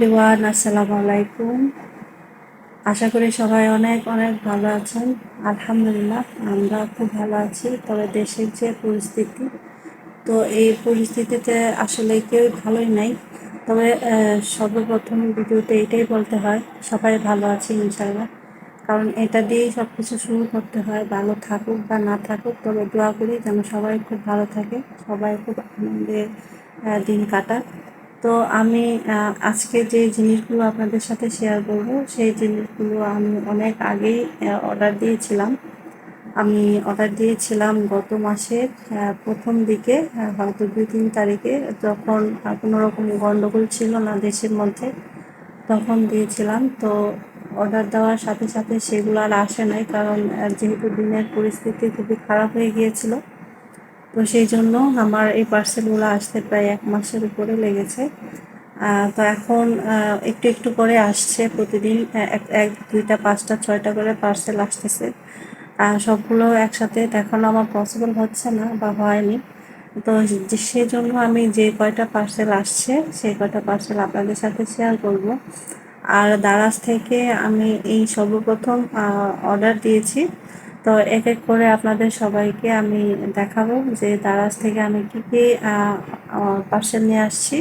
Everyone, আসসালামু আলাইকুম। আশা করি সবাই অনেক অনেক ভালো আছেন। আলহামদুলিল্লাহ, আমরা খুব ভালো আছি। তবে দেশের যে পরিস্থিতি, তো এই পরিস্থিতিতে আসলে কেউ ভালোই নাই। তবে সর্বপ্রথম ভিডিওতে এটাই বলতে হয়, সবাই ভালো আছি ইনশাল্লাহ। কারণ এটা দিয়েই সব কিছু শুরু করতে হয়, ভালো থাকুক বা না থাকুক। তবে দোয়া করি যেন সবাই খুব ভালো থাকে, সবাই খুব আনন্দে দিন কাটাক। তো আমি আজকে যে জিনিসগুলো আপনাদের সাথে শেয়ার করব, সেই জিনিসগুলো আমি অনেক আগেই অর্ডার দিয়েছিলাম গত মাসের প্রথম দিকে, হয়তো 2-3 তারিখে, যখন কোনো রকম গণ্ডগোল ছিল না দেশের মধ্যে, তখন দিয়েছিলাম। তো অর্ডার দেওয়ার সাথে সাথে সেগুলো আর আসে নাই, কারণ যেহেতু দিনের পরিস্থিতি খুবই খারাপ হয়ে গিয়েছিল। তো সেই জন্য আমার এই পার্সেলগুলো আসতে প্রায় 1 মাসের উপরে লেগেছে। তো এখন একটু একটু করে আসছে প্রতিদিন, এক এক 2টা 5টা 6টা করে পার্সেল আসতেছে। সবগুলো একসাথে দেখানো আমার পসিবল হচ্ছে না বা হয়নি। তো সেই জন্য আমি যে কয়টা পার্সেল আসছে সেই কয়টা পার্সেল আপনাদের সাথে শেয়ার করব। আর দারাজ থেকে আমি এই সর্বপ্রথম অর্ডার দিয়েছি। তো এক এক করে আপনাদের সবাইকে আমি দেখাবো যে দারাজ থেকে আমি কী কী পার্সেল নিয়ে আসছি,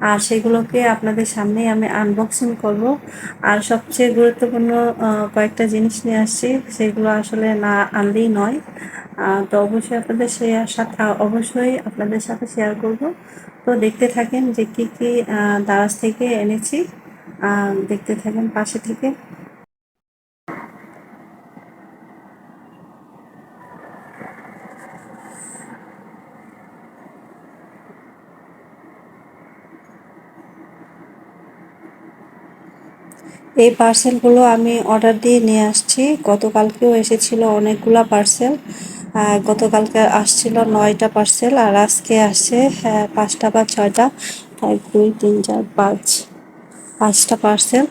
আর সেগুলোকে আপনাদের সামনেই আমি আনবক্সিং করব। আর সবচেয়ে গুরুত্বপূর্ণ কয়েকটা জিনিস নিয়ে আসছি, সেগুলো আসলে না আনলেই নয়। তো অবশ্যই আপনাদের সাথে শেয়ার করব। তো দেখতে থাকেন যে কী কী দারাজ থেকে এনেছি, দেখতে থাকেন পাশে থেকে। এই পার্সেলগুলো আমি অর্ডার দিয়ে নিয়ে আসছি। গতকালকেও এসেছিল অনেকগুলা পার্সেল। গতকালকে আসছিল 9টা পার্সেল, আর আজকে আসছে 5টা বা 6টা, 1 2 3 4 5টা পার্সেল।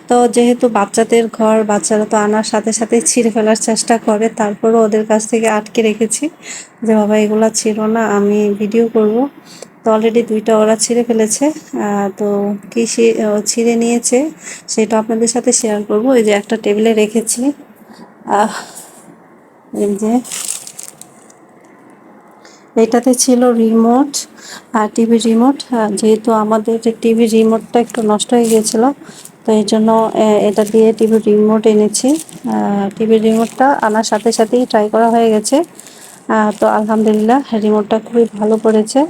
তো যেহেতু বাচ্চাদের ঘর, বাচ্চারা তো আনার সাথে সাথে ছিঁড়ে ফেলার চেষ্টা করে, তারপরও ওদের কাছ থেকে আটকে রেখেছি যে বাবা এগুলা ছিল না, আমি ভিডিও করব। তো অলরেডি 2টা ওরা ছিঁড়ে ফেলেছে। তো কি ছিঁড়ে নিয়েছে সেটা আপনাদের সাথে শেয়ার করব। এই যে একটা টেবিলে রেখেছি, এই যে এটাতে ছিল রিমোট, টিভি রিমোট। যেহেতু আমাদের টিভি রিমোটটা একটু নষ্ট হয়ে গিয়েছিল, তো এই জন্য এটা দিয়ে টিভি রিমোট এনেছি। টিভি রিমোটটা আনার সাথে সাথেই ট্রাই করা হয়ে গেছে। তো আলহামদুলিল্লাহ, রিমোটটা খুবই ভালো পড়েছে।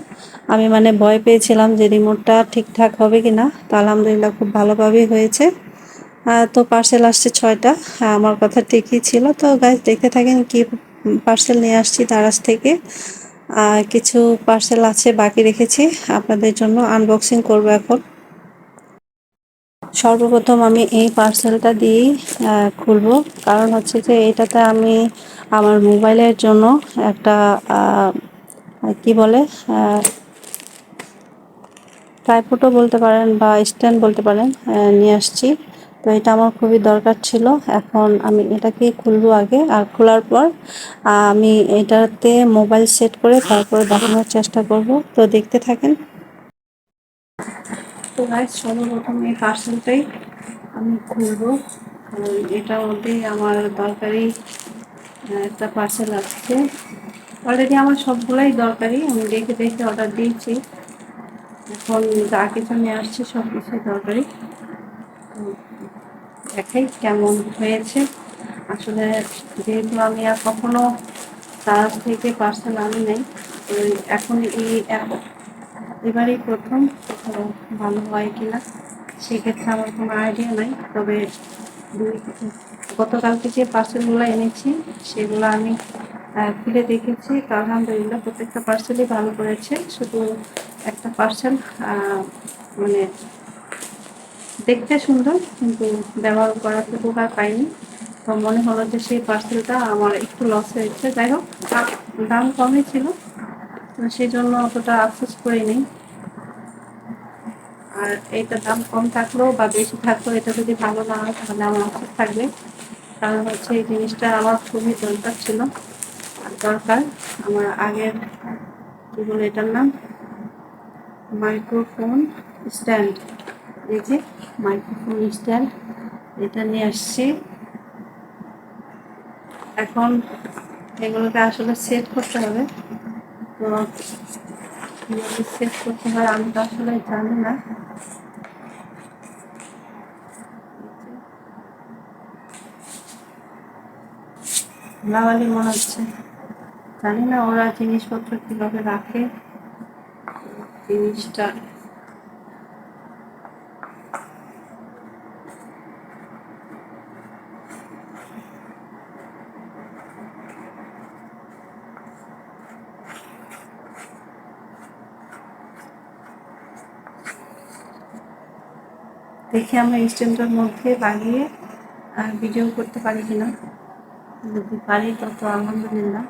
আমি মানে ভয় পেয়েছিলাম যে রিমোটটা ঠিকঠাক হবে কি না, তো আলহামদুলিল্লাহ খুব ভালোভাবেই হয়েছে। তো পার্সেল আসছে 6টা। আমার কথা ঠিকই ছিল। তো গাইস, দেখতে থাকেন কি পার্সেল নিয়ে আসছি দারাজ থেকে। কিছু পার্সেল আছে বাকি রেখেছি, আপনাদের জন্য আনবক্সিং করব এখন। সর্বপ্রথম আমি এই পার্সেলটা দিয়েই খুলবো, কারণ হচ্ছে যে এটাতে আমি আমার মোবাইলের জন্য একটা কি বলে, ট্রাইপডও বলতে পারেন বা স্ট্যান্ড বলতে পারেন, নিয়ে আসছি। তো এটা আমার খুবই দরকার ছিল। এখন আমি এটাকে খুলবো আগে, আর খোলার পর আমি এটাতে মোবাইল সেট করে তারপরে দেখানোর চেষ্টা করব। তো দেখতে থাকেন। তো গাইস, সর্বপ্রথম এই পার্সেলটাই আমি খুলবো, কারণ এটার মধ্যেই আমার দরকারি একটা পার্সেল আসছে। অলরেডি আমার সবগুলাই দরকারি, আমি দেখে দেখে অর্ডার দিয়েছি। এখন যা কিছু নিয়ে আসছে সব কিছুই দরকারি। দেখাই কেমন হয়েছে। আসলে যেহেতু আমি আর কখনো তার থেকে পার্সেল আনি নাই, তো এখন এবারেই প্রথম, ভালো হয় কিনা সেক্ষেত্রে আমার কোনো আইডিয়া নাই। তবে গতকালকে যে পার্সেলগুলো এনেছি সেগুলো আমি খুলে দেখেছি, তো আলহামদুলিল্লাহ প্রত্যেকটা পার্সেলই ভালো করেছে। শুধু একটা পার্সেল মানে দেখতে সুন্দর, কিন্তু ব্যবহার করার তো উপকার পাইনি। তো মনে হলো যে সেই পার্সেলটা আমার একটু লস হয়েছে। যাই হোক, দাম কমই ছিল, তো সেই জন্য অতটা আফসোস করিনি। আর এটা দাম কম থাকলেও বা বেশি থাকলেও এটা যদি ভালো না হয় তাহলে আমার আফসোস থাকবে। কারণ হচ্ছে এই জিনিসটা আমার খুবই দরকার ছিল। দরকার আমার আগের, কি বলে এটার নাম, মাইক্রোফোন স্ট্যান্ড। এই যে মাইক্রোফোন স্ট্যান্ড, এটা নিয়ে আসছি। এখন এগুলোকে আসলে সেট করতে হবে। তো কীভাবে সেট করতে হয় আমি তো আসলে জানি না। ধুলাবালি মনে হচ্ছে, জানি না ওরা জিনিসপত্র কীভাবে রাখে জিনিসটা। দেখি আমরা স্ট্যান্ডের মধ্যে লাগিয়ে ভিডিও করতে পারি কিনা। যদি পারি তত আলহামদুলিল্লাহ।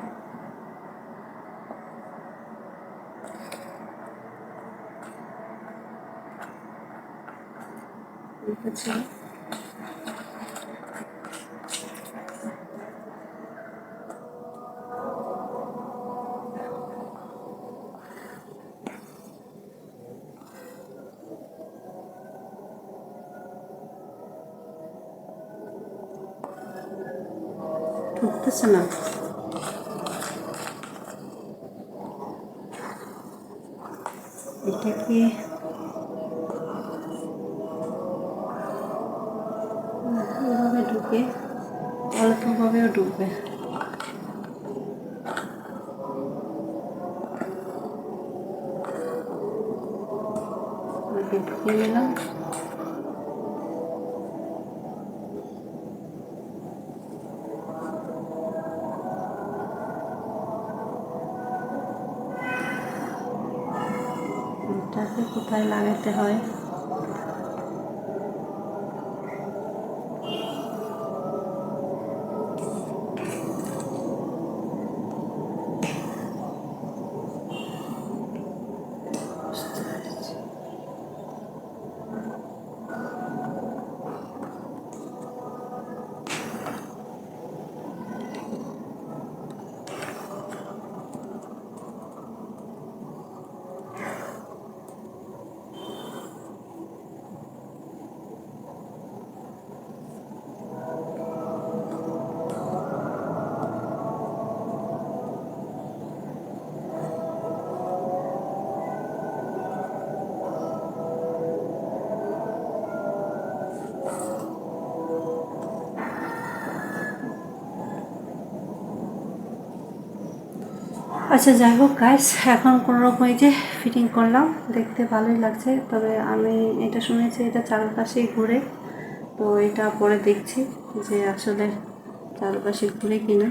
ঠিক আছে, ঢুকতেছে না। এটা কি এভাবে ঢুকে? অল্পভাবেও ঢুকবে। ঢুকিয়ে নিলাম। এটাকে কোথায় লাগাতে হয়? আচ্ছা, যাই হোক গাইস, এখন কোনো রকম এই যে ফিটিং করলাম, দেখতে ভালোই লাগছে। তবে আমি এটা শুনেছি এটা চারপাশেই ঘুরে, তো এটা পরে দেখছি যে আসলে চারপাশে ঘুরে কিনা।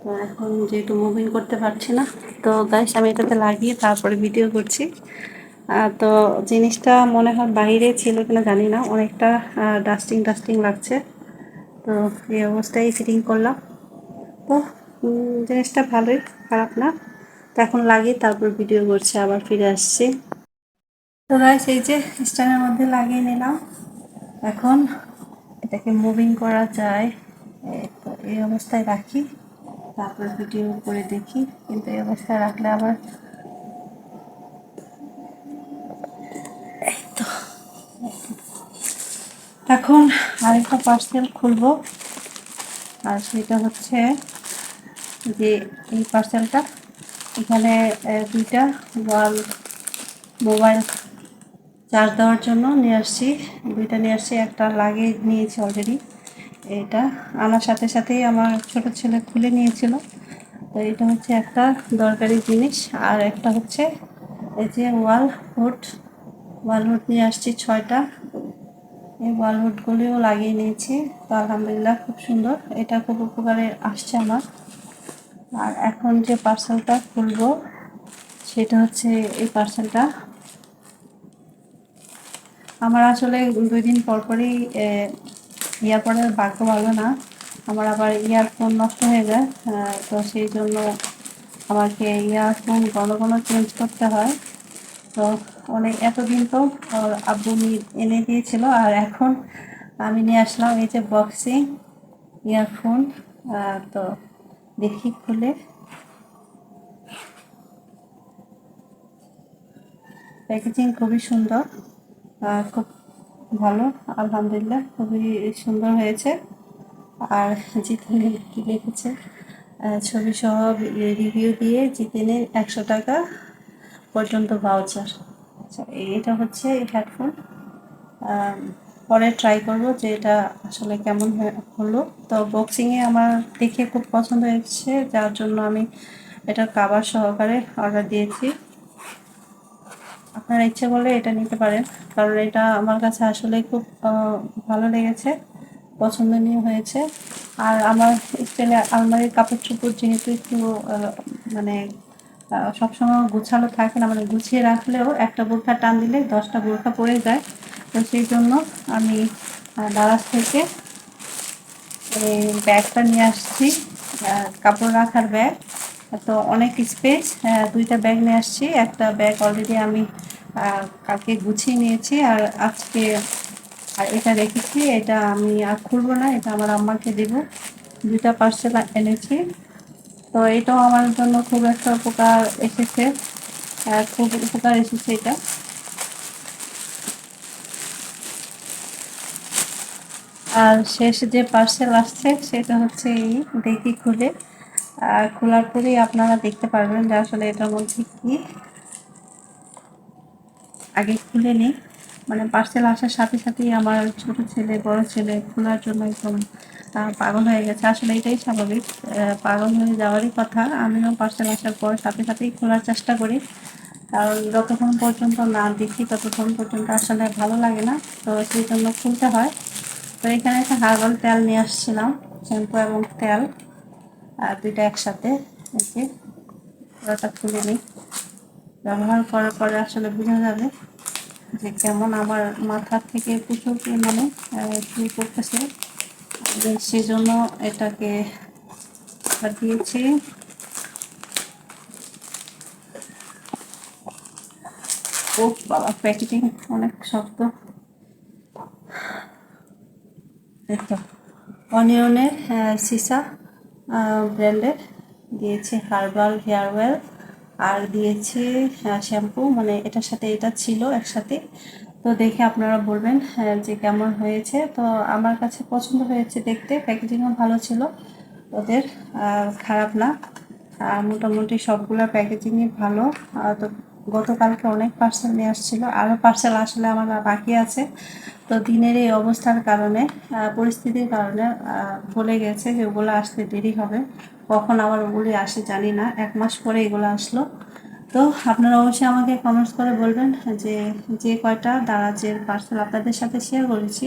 তো এখন যেহেতু মুভিং করতে পারছি না, তো গাইস আমি এটাতে লাগিয়ে তারপরে ভিডিও করছি। তো জিনিসটা মনে হয় বাইরে ছিল কিনা জানি না, অনেকটা ডাস্টিং ডাস্টিং লাগছে। তো এই অবস্থায় ফিটিং করলাম। তো জিনিসটা ভালোই, খারাপ না। তো এখন লাগিয়ে তারপর ভিডিও করছি, আবার ফিরে আসছি। তো গাইস এই যে স্ট্যান্ডের মধ্যে লাগিয়ে নিলাম। এখন এটাকে মুভিং করা যায়, তো এই অবস্থায় রাখি, তারপর ভিডিও করে দেখি। কিন্তু এই অবস্থায় রাখলে আবার এই তো। এখন আরেকটা পার্সেল খুলবো, আর সেটা হচ্ছে যে এই পার্সেলটা এখানে দুইটা ওয়াল মোবাইল চার্জ দেওয়ার জন্য নিয়ে আসছি। দুইটা নিয়ে আসছি, একটা লাগিয়ে নিয়েছি অলরেডি। এটা আনার সাথে সাথেই আমার ছোট ছেলে খুলে নিয়েছিল। তো এটা হচ্ছে একটা দরকারি জিনিস। আর একটা হচ্ছে এই যে ওয়াল হুড নিয়ে আসছি 6টা। এই ওয়াল হুডগুলিও লাগিয়ে নিয়েছি। তো আলহামদুলিল্লাহ খুব সুন্দর, এটা খুব উপকারে আসছে আমার। আর এখন যে পার্সেলটা খুলবো সেটা হচ্ছে এই পার্সেলটা। আমার আসলে 2 দিন পর পরই ইয়ারপডের ভাগ্য ভালো না, আমার আবার ইয়ারফোন নষ্ট হয়ে যায়। তো সেই জন্য আমাকে ইয়ারফোন ঘন ঘন চেঞ্জ করতে হয়। তো এতদিন তো আব্বু এনে দিয়েছিল, আর এখন আমি নিয়ে আসলাম এই যে বক্সিং ইয়ারফোন। তো দেখি খুলে, প্যাকেজিং খুবই সুন্দর, খুব ভালো, আলহামদুলিল্লাহ, খুবই সুন্দর হয়েছে। আর জিতেন কি লিখেছে, ছবি সহ রিভিউ দিয়ে জিতেনের 100 টাকা পর্যন্ত ভাউচার। আচ্ছা, এটা হচ্ছে হেডফোন। পরে ট্রাই করব যে এটা আসলে কেমন হলো। তো বক্সিংয়ে আমার দেখে খুব পছন্দ হয়েছে, যার জন্য আমি এটা কাভার সহকারে অর্ডার দিয়েছি। আপনারা ইচ্ছে করলে এটা নিতে পারেন, কারণ এটা আমার কাছে আসলে খুব ভালো লেগেছে, পছন্দনীয় হয়েছে। আর আমার স্টাইলে আলমারির কাপড় চোপড় যেহেতু একটু মানে সবসময় গুছানো থাকে না, মানে গুছিয়ে রাখলেও একটা বোরখা টান দিলে 10টা বোরখা পড়ে যায়। তো সেই জন্য আমি দারাজ থেকে এই ব্যাগটা নিয়ে আসছি, কাপড় রাখার ব্যাগ। তো অনেক স্পেস, 2টা ব্যাগ নিয়ে আসছি। একটা ব্যাগ অলরেডি আমি কালকে গুছিয়ে নিয়েছি, আর আজকে আর এটা রেখেছি। এটা আমি আর খুলবো না, এটা আমার আম্মাকে দেব। 2টা পার্সেল এনেছি। তো এটাও আমার জন্য খুব একটা উপকার এসেছে, খুব উপকার এসেছে এটা। আর শেষ যে পার্সেল আসছে সেটা হচ্ছে এই, দেখি খুলে। খোলার পরেই আপনারা দেখতে পারবেন যে আসলে এটার মধ্যে কি। আগে খুলে নিই, মানে পার্সেল আসার সাথে সাথেই আমার ছোট ছেলে বড় ছেলে খোলার জন্য একদম পাগল হয়ে গেছে। আসলে এটাই স্বাভাবিক, পাগল হয়ে যাওয়ারই কথা। আমিও পার্সেল আসার পর সাথে সাথেই খোলার চেষ্টা করি, কারণ যতক্ষণ পর্যন্ত না দেখি ততক্ষণ পর্যন্ত আসলে ভালো লাগে না। তো সেই জন্য খুলতে হয়। তো এখানে একটা হার্বাল তেল নিয়ে আসছিলাম, শ্যাম্পু এবং তেল, আর 2টা একসাথে। এই যে পুরোটা খুলে নিই, ব্যবহার করার পরে আসলে বোঝা যাবে যে কেমন। আমার মাথা থেকে প্রচুর পরিমাণে চুল করতেছে, সেই জন্য এটাকে দিয়েছি। ও বাবা, প্যাকেজিং অনেক শক্ত। এই তো অনিয়নের সিসা ব্র্যান্ডের দিয়েছি হার্বাল হেয়ার অয়েল, আর দিয়েছি শ্যাম্পু, মানে এটার সাথে এটা ছিল একসাথে। তো দেখে আপনারা বলবেন যে কেমন হয়েছে। তো আমার কাছে পছন্দ হয়েছে দেখতে, প্যাকেজিংও ভালো ছিল ওদের, খারাপ না। মোটামুটি সবগুলো প্যাকেজিংই ভালো। তো গতকালকে অনেক পার্সেল নিয়ে আসছিলো, আরও পার্সেল আসলে আমার বাকি আছে। তো দিনের এই অবস্থার কারণে, পরিস্থিতির কারণে বলে গেছে যে ওগুলো আসতে দেরি হবে। কখন আবার ওগুলি আসে জানি না, 1 মাস পরে এগুলো আসলো। তো আপনারা অবশ্যই আমাকে কমেন্টস করে বলবেন যে যে কয়টা দারাজের পার্সেল আপনাদের সাথে শেয়ার করেছি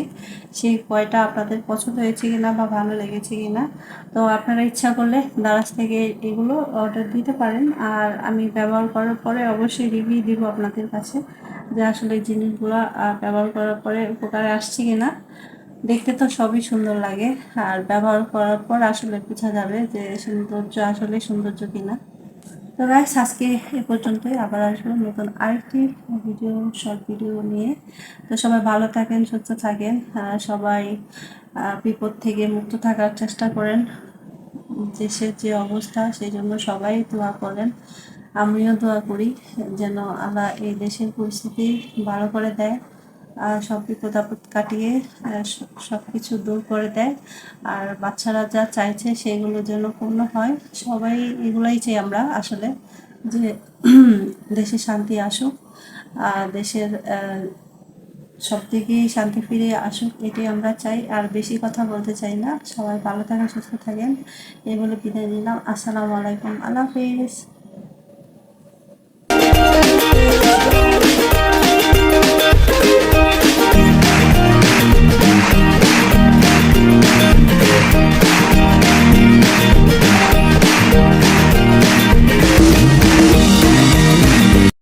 সেই কয়টা আপনাদের পছন্দ হয়েছে কিনা বা ভালো লেগেছে কিনা। তো আপনারা ইচ্ছা করলে দারাজ থেকে এগুলো অর্ডার দিতে পারেন, আর আমি ব্যবহার করার পরে অবশ্যই রিভিউ দিব আপনাদের কাছে যে আসলে এই জিনিসগুলো ব্যবহার করার পরে উপকারে আসছে কিনা। দেখতে তো সবই সুন্দর লাগে, আর ব্যবহার করার পর আসলে বোঝা যাবে যে সৌন্দর্য আসলে সৌন্দর্য কিনা। তো গাইস, আজকে এ পর্যন্তই। আবার আসবো নতুন আরেকটি ভিডিও, শর্ট ভিডিও নিয়ে। তো সবাই ভালো থাকেন, সুস্থ থাকেন, সবাই বিপদ থেকে মুক্ত থাকার চেষ্টা করেন। দেশের যে অবস্থা সেই জন্য সবাই দোয়া করেন, আমিও দোয়া করি যেন আল্লাহ এই দেশের পরিস্থিতি ভালো করে দেয়, আর সব বিপদ আপদ কাটিয়ে সব কিছু দূর করে দেয়। আর বাচ্চারা যা চাইছে সেগুলো যেন পূর্ণ হয়। সবাই এগুলাই চাই আমরা আসলে, যে দেশে শান্তি আসুক, দেশের সব দিকেই শান্তি ফিরে আসুক, এটাই আমরা চাই। আর বেশি কথা বলতে চাই না। সবাই ভালো থাকেন, সুস্থ থাকেন, এই বলে বিদায় নিলাম। আসসালামু আলাইকুম, আল্লাহ হাফিজ।